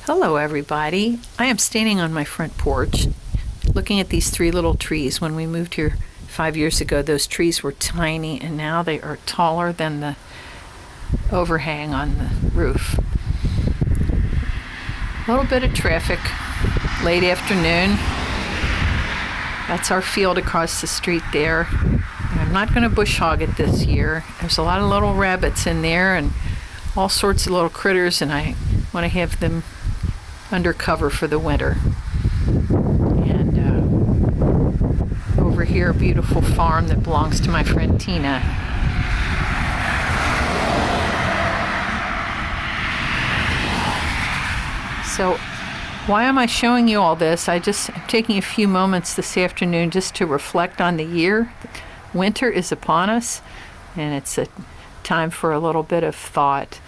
Hello everybody. I am standing on my front porch looking at these three little trees. When we moved here 5 years ago, those trees were tiny and now they are taller than the overhang on the roof. A little bit of traffic, late afternoon. That's our field across the street there. I'm not going to bush hog it this year. There's a lot of little rabbits in there and all sorts of little critters, and I want to have them under cover for the winter. And over here, a beautiful farm that belongs to my friend Tina. So why am I showing you all this? I'm taking a few moments this afternoon just to reflect on the year. Winter is upon us, and it's a time for a little bit of thought.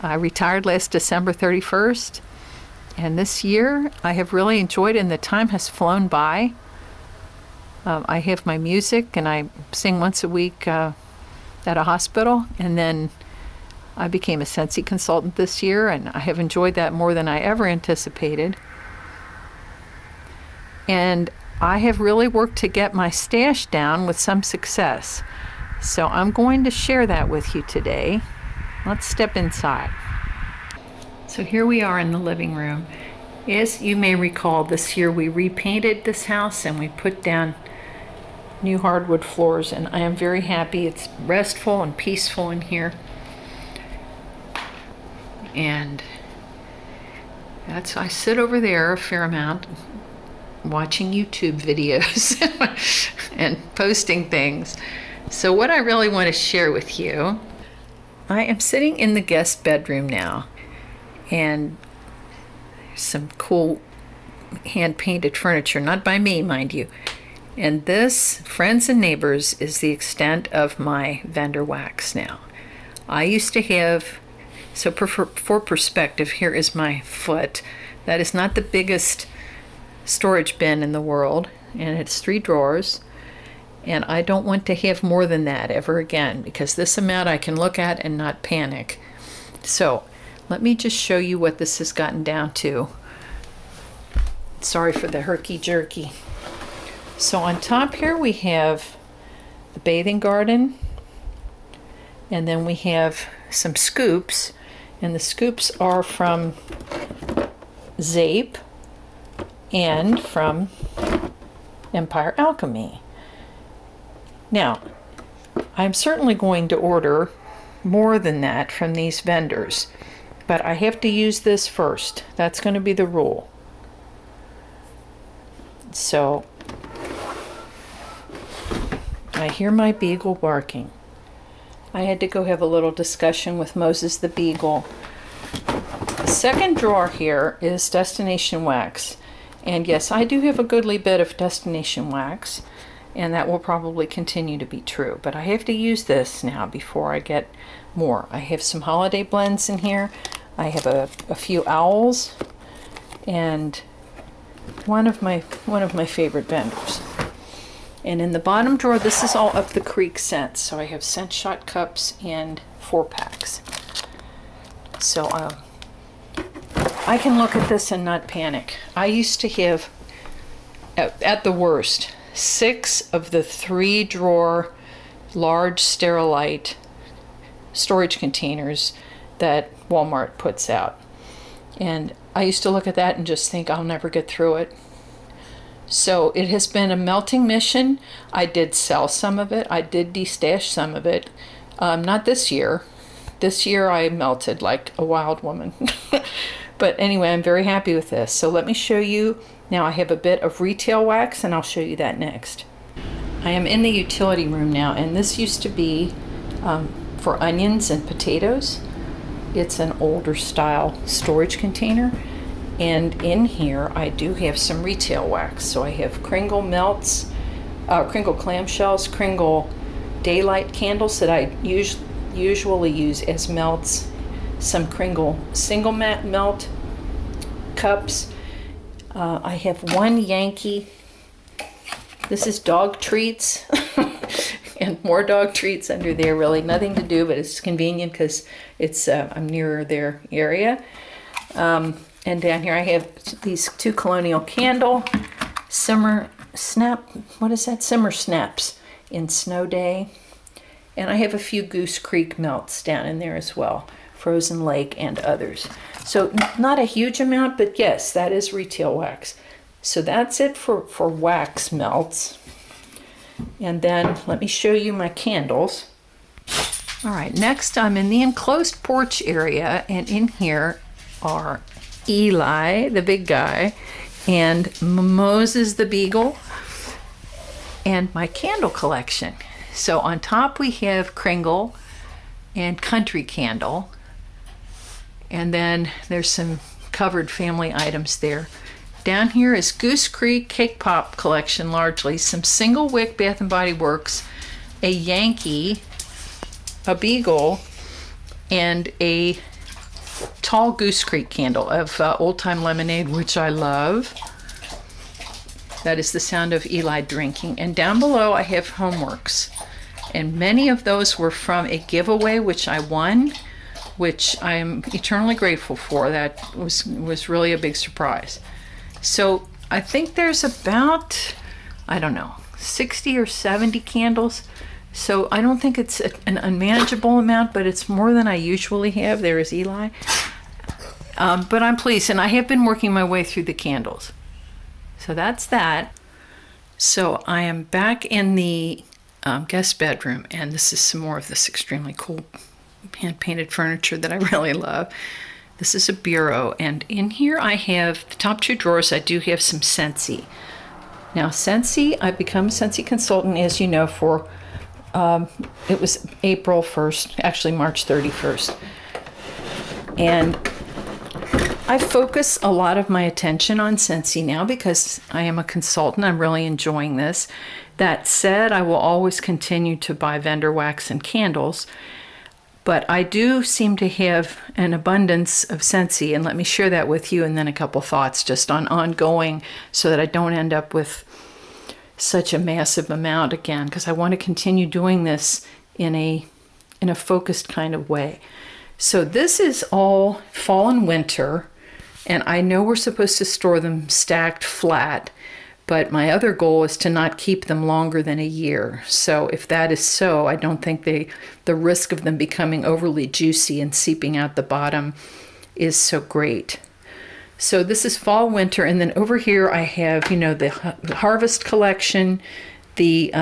I retired last December 31st, and this year I have really enjoyed it, and the time has flown by. I have my music, and I sing once a week at a hospital, and then I became a Scentsy consultant this year, and I have enjoyed that more than I ever anticipated. And I have really worked to get my stash down with some success. So I'm going to share that with you today. Let's step inside. So here we are in the living room. As you may recall, this year we repainted this house and we put down new hardwood floors, and I am very happy. It's restful and peaceful in here. And I sit over there a fair amount watching YouTube videos and posting things. So what I really want to share with you, I am sitting in the guest bedroom now, and some cool hand-painted furniture, not by me, mind you. And this, friends and neighbors, is the extent of my vendor wax now. I used to have, so for perspective, here is my foot. That is not the biggest storage bin in the world, and it's 3 drawers. And I don't want to have more than that ever again, because this amount I can look at and not panic. So let me just show you what this has gotten down to. Sorry for the herky-jerky. So on top here we have the bathing garden, and then we have some scoops, and the scoops are from Zape and from Empire Alchemy. Now, I'm certainly going to order more than that from these vendors, but I have to use this first. That's going to be the rule. So, I hear my beagle barking. I had to go have a little discussion with Moses the beagle. The second drawer here is destination wax. And yes, I do have a goodly bit of destination wax, and that will probably continue to be true. But I have to use this now before I get more. I have some holiday blends in here. I have a few owls, and one of my favorite vendors. And in the bottom drawer, this is all Up the Creek scents. So I have scent shot cups and 4-packs. So I can look at this and not panic. I used to have, at the worst, 6 of the 3-drawer large Sterilite storage containers that Walmart puts out. And I used to look at that and just think, I'll never get through it. So it has been a melting mission. I did sell some of it. I did destash some of it. Not this year. This year I melted like a wild woman. But anyway, I'm very happy with this. So let me show you. Now I have a bit of retail wax, and I'll show you that next. I am in the utility room now, and this used to be for onions and potatoes. It's an older style storage container. And in here, I do have some retail wax. So I have Kringle melts, Kringle clamshells, Kringle daylight candles that I usually use as melts, some Kringle single melt cups. I have one Yankee. This is dog treats. And more dog treats under there. Really nothing to do, but it's convenient because it's I'm nearer their area. And down here I have these 2 Colonial Candle Simmer Snap, what is that? Simmer Snaps in Snow Day. And I have a few Goose Creek melts down in there as well, Frozen Lake and others. So not a huge amount, but yes, that is retail wax. So that's it for wax melts. And then let me show you my candles. All right, next I'm in the enclosed porch area, and in here are Eli, the big guy, and Moses the Beagle, and my candle collection. So on top we have Kringle and Country Candle, and then there's some covered family items there. Down here is Goose Creek Cake Pop collection, largely some single wick Bath & Body Works, a Yankee, a Beagle, and a tall Goose Creek candle of Old Time Lemonade, which I love. That is the sound of Eli drinking. And down below I have Homeworks. And many of those were from a giveaway which I won, which I'm eternally grateful for. That was really a big surprise. So I think there's about, I don't know, 60 or 70 candles. So I don't think it's an unmanageable amount, but it's more than I usually have. There is Eli. But I'm pleased, and I have been working my way through the candles. So that's that. So I am back in the guest bedroom, and this is some more of this extremely cool hand-painted furniture that I really love. This is a bureau, and in here I have the top 2 drawers. I do have some Scentsy. Now Scentsy, I've become a Scentsy consultant, as you know, for it was April 1st, actually March 31st. And I focus a lot of my attention on Scentsy now because I am a consultant. I'm really enjoying this. That said, I will always continue to buy vendor wax and candles, but I do seem to have an abundance of Scentsy, and let me share that with you, and then a couple thoughts just on ongoing so that I don't end up with such a massive amount again, because I want to continue doing this in a focused kind of way. So this is all fall and winter, and I know we're supposed to store them stacked flat, but my other goal is to not keep them longer than a year. So if that is so, I don't think the risk of them becoming overly juicy and seeping out the bottom is so great. So this is fall, winter, and then over here I have, the Harvest collection, the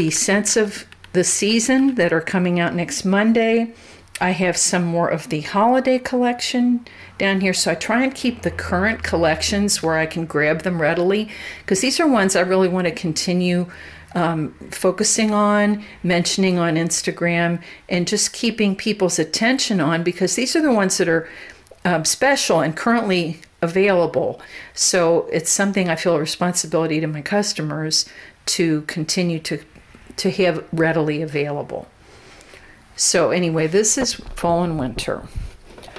Scents of the Season that are coming out next Monday. I have some more of the holiday collection down here. So I try and keep the current collections where I can grab them readily, because these are ones I really want to continue focusing on, mentioning on Instagram, and just keeping people's attention on, because these are the ones that are special and currently available. So it's something I feel a responsibility to my customers to continue to have readily available. So anyway, this is fall and winter.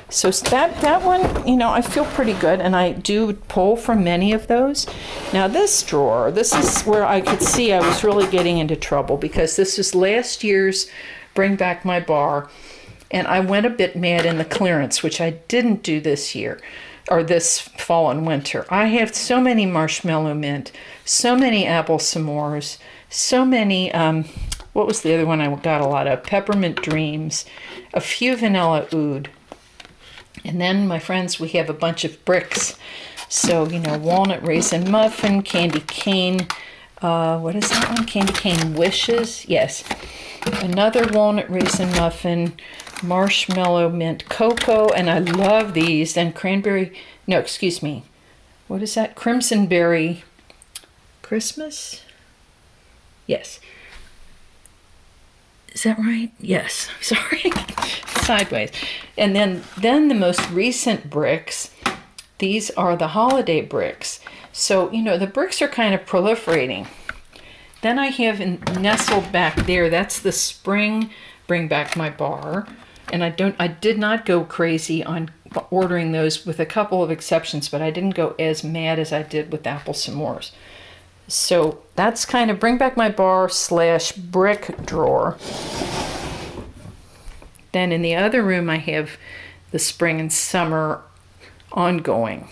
So that one, I feel pretty good, and I do pull from many of those. Now this drawer, this is where I could see I was really getting into trouble, because this was last year's Bring Back My Bar, and I went a bit mad in the clearance, which I didn't do this year, or this fall and winter. I have so many marshmallow mint, so many apple s'mores, so many, what was the other one I got a lot of? Peppermint Dreams, a few vanilla oud. And then, my friends, we have a bunch of bricks. So, walnut raisin muffin, candy cane, what is that one? Candy cane wishes? Yes. Another walnut raisin muffin, marshmallow mint cocoa, and I love these. And what is that? Crimson berry Christmas? Yes. Is that right? Yes. Sorry. Sideways. And then the most recent bricks, these are the holiday bricks. So, the bricks are kind of proliferating. Then I have nestled back there, that's the spring Bring Back My Bar. And I did not go crazy on ordering those, with a couple of exceptions, but I didn't go as mad as I did with apple s'mores. So that's kind of Bring Back My Bar / brick drawer. Then in the other room I have the spring and summer ongoing.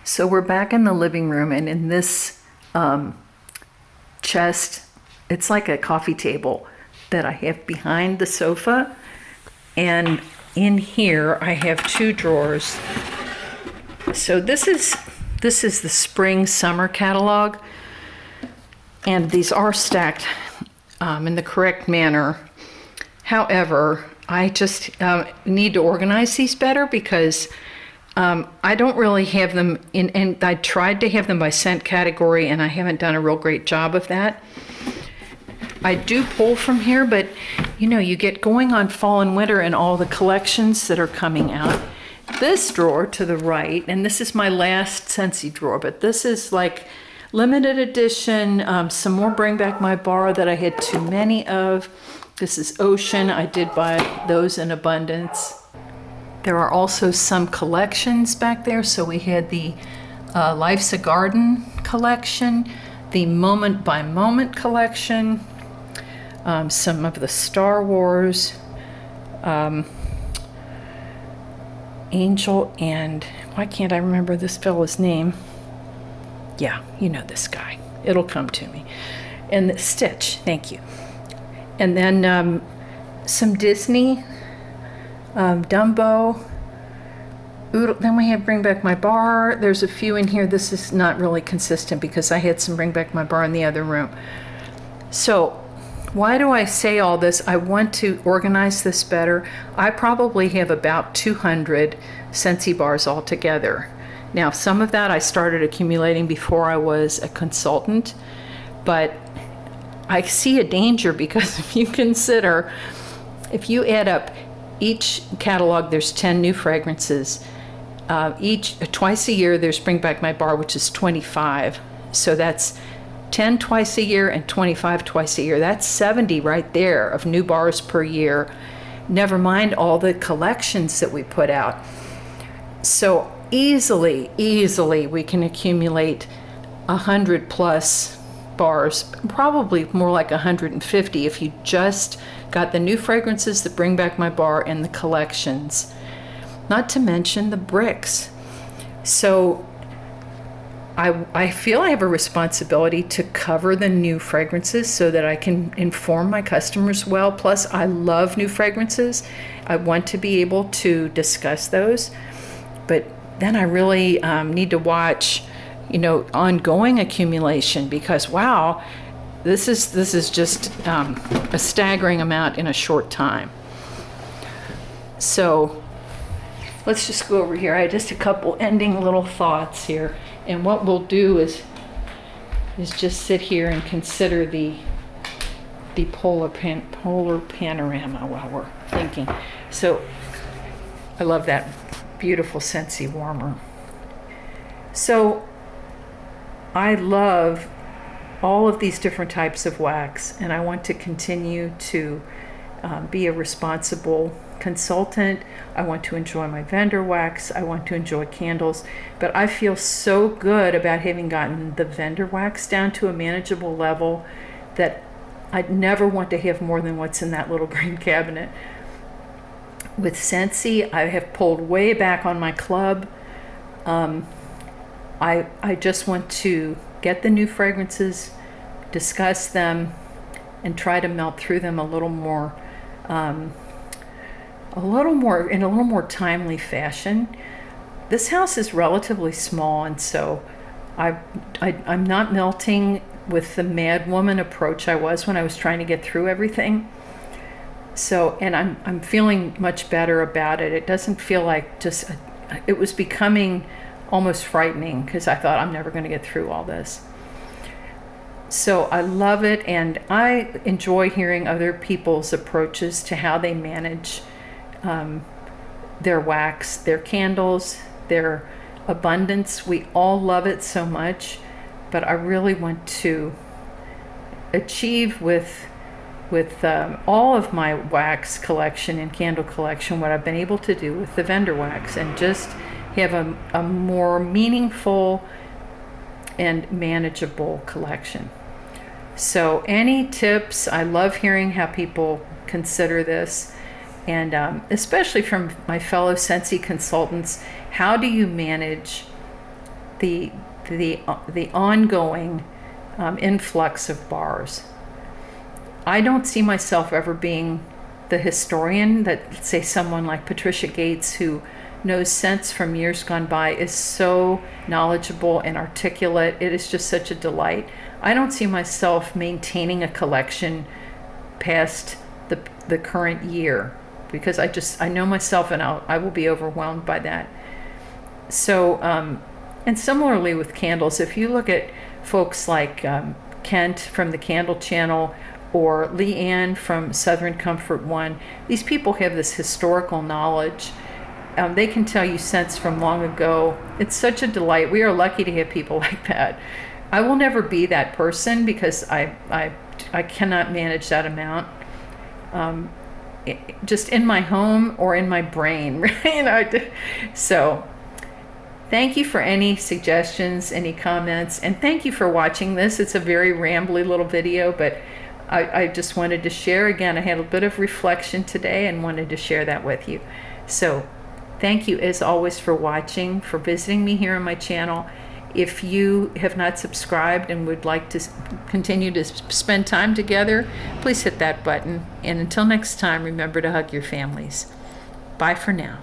So we're back in the living room, and in this chest, it's like a coffee table that I have behind the sofa, and in here I have 2 drawers. So this is the spring summer catalog, and these are stacked in the correct manner. However, I just need to organize these better because I don't really have them in, and I tried to have them by scent category, and I haven't done a real great job of that. I do pull from here, but you get going on fall and winter and all the collections that are coming out. This drawer to the right, and this is my last Scentsy drawer, but this is like limited edition, some more Bring Back My Bar that I had too many of. This is Ocean. I did buy those in abundance. There are also some collections back there. So we had the Life's a Garden collection, the Moment by Moment collection, some of the Star Wars, Angel, and why can't I remember this fella's name? Yeah, you know this guy. It'll come to me. And the Stitch, thank you. And then some Disney, Dumbo. Then we have Bring Back My Bar. There's a few in here. This is not really consistent because I had some Bring Back My Bar in the other room. So why do I say all this? I want to organize this better. I probably have about 200 Scentsy bars altogether. Now, some of that I started accumulating before I was a consultant, but I see a danger because if you consider, if you add up each catalog, there's 10 new fragrances. Twice a year, there's Bring Back My Bar, which is 25. So that's 10 twice a year and 25 twice a year. That's 70 right there of new bars per year. Never mind all the collections that we put out. So easily, we can accumulate 100 plus bars, probably more like 150 if you just got the new fragrances that Bring Back My Bar and the collections, not to mention the bricks. So I feel I have a responsibility to cover the new fragrances so that I can inform my customers well. Plus, I love new fragrances. I want to be able to discuss those, but then I really need to watch ongoing accumulation because wow, this is just a staggering amount in a short time. So let's just go over here. I had just a couple ending little thoughts here, and what we'll do is just sit here and consider the polar panorama while we're thinking. So I love that beautiful Scentsy warmer. So I love all of these different types of wax, and I want to continue to be a responsible consultant. I want to enjoy my vendor wax. I want to enjoy candles, but I feel so good about having gotten the vendor wax down to a manageable level that I'd never want to have more than what's in that little green cabinet. With Scentsy, I have pulled way back on my club. I just want to get the new fragrances, discuss them, and try to melt through them in a little more timely fashion. This house is relatively small, and so I'm not melting with the mad woman approach I was when I was trying to get through everything. So, and I'm feeling much better about it. It doesn't feel like it was becoming almost frightening because I thought I'm never going to get through all this. So I love it, and I enjoy hearing other people's approaches to how they manage their wax, their candles, their abundance. We all love it so much, but I really want to achieve with all of my wax collection and candle collection what I've been able to do with the vendor wax, and just have a more meaningful and manageable collection. So any tips? I love hearing how people consider this. And especially from my fellow Scentsy consultants, how do you manage the ongoing influx of bars? I don't see myself ever being the historian that, say, someone like Patricia Gates, who knows scents from years gone by, is so knowledgeable and articulate. It is just such a delight. I don't see myself maintaining a collection past the current year, because I know myself, and I will be overwhelmed by that. So, and similarly with candles, if you look at folks like Kent from the Candle Channel, or Leanne from Southern Comfort One, these people have this historical knowledge. They can tell you scents from long ago. It's such a delight. We are lucky to have people like that. I will never be that person, because I cannot manage that amount. Just in my home or in my brain, right? So thank you for any suggestions, any comments, and thank you for watching this. It's a very rambly little video, but I just wanted to share. Again, I had a bit of reflection today and wanted to share that with you. So thank you, as always, for watching, for visiting me here on my channel. If you have not subscribed and would like to continue to spend time together, please hit that button. And until next time, remember to hug your families. Bye for now.